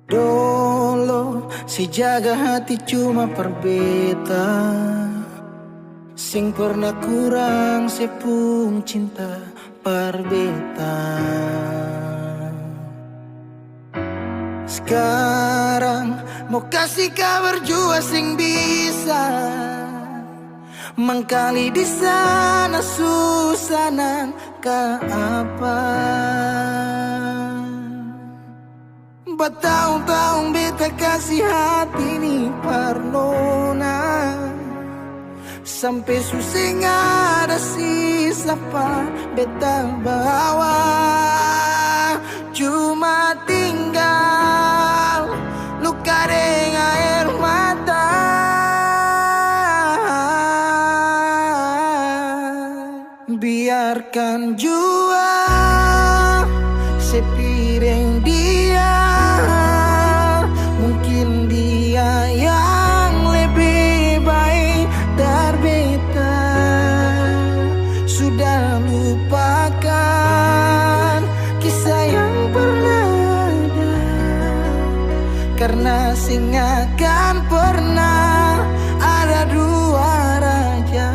Dolo si jaga hati cuma perbeta, sing pernah kurang sepung cinta perbeta. Sekarang mau kasih kabar jua sing bisa mengkali di sana susah nang ke apa. Bertahun-tahun beta kasih hati ni parnona, sampai susah ada sisa pa beta bawa. Cuma tinggal luka dengan air mata. Biarkan jua sepiring dia, mungkin dia yang lebih baik dari beta. Sudah lupakan kisah yang pernah ada, karena sing akan pernah ada dua raja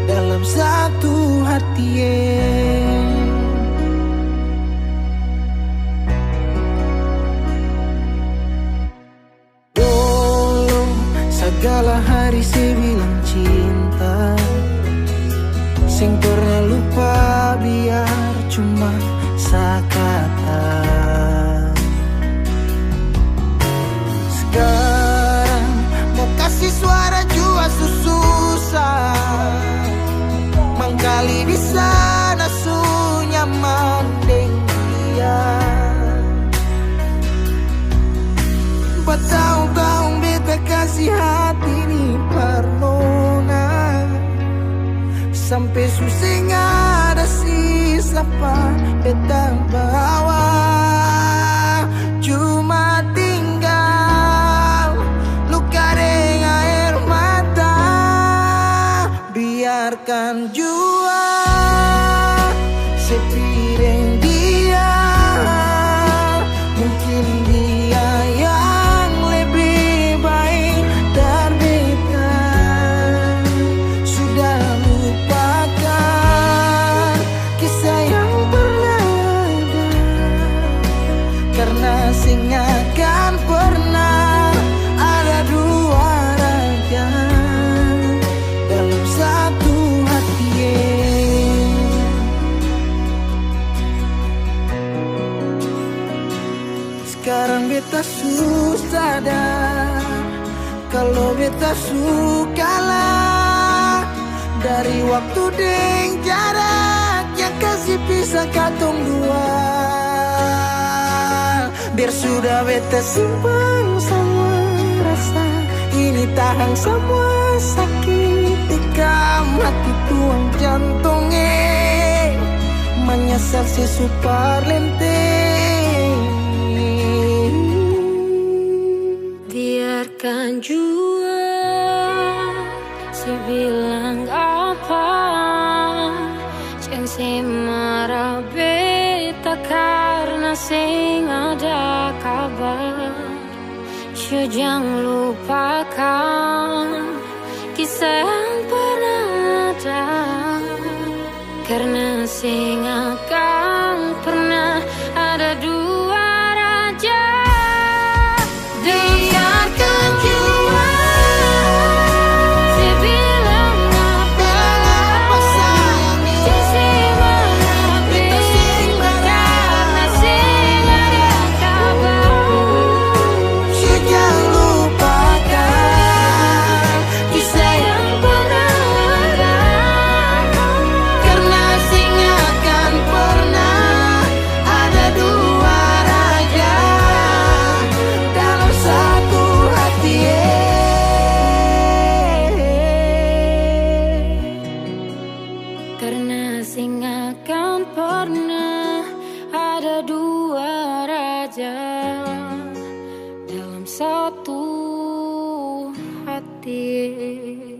dalam satu hati. Dulu segala hari saya bilang cinta, sing pernah lupa biar cuma sekata. Sekarang mau kasih suara jua susah, mengkali di sana sunyaman deng dia. Bertahun-tahun beta kasih hati ni parnona, sampai susah ada sisa pa beta bawa. Cuma tinggal luka dengan air mata. Biarkan jua sepiring dia, mungkin dia yang lebih baik dari beta. Sudah lupakan kisah yang pernah ada, karena sing akan pernah ada dua raja dalam satu hati. Sekarang beta susah sadar kalau beta sukalah dari waktu deng jarak yang kasih pisah katong dua. Biar sudah beta simpan semua rasa ini, tahan semua sakit tikam hati tuang jantungnya, menyesal si super lenteng. Biarkan jua si bilang apa, jangan si marah beta karena sing ada kabar. Jangan lupakan kisah yang pernah ada, karena sing akan pernah ada dua raja. Biarkan jua si bilang apa, jangan si marah beta karena sing ada kabar. Jangan lupakan kisah yang pernah ada, karena sing akan pernah ada dua raja dalam satu hati. Karena sing akan pernah ada dua raja dalam satu hati.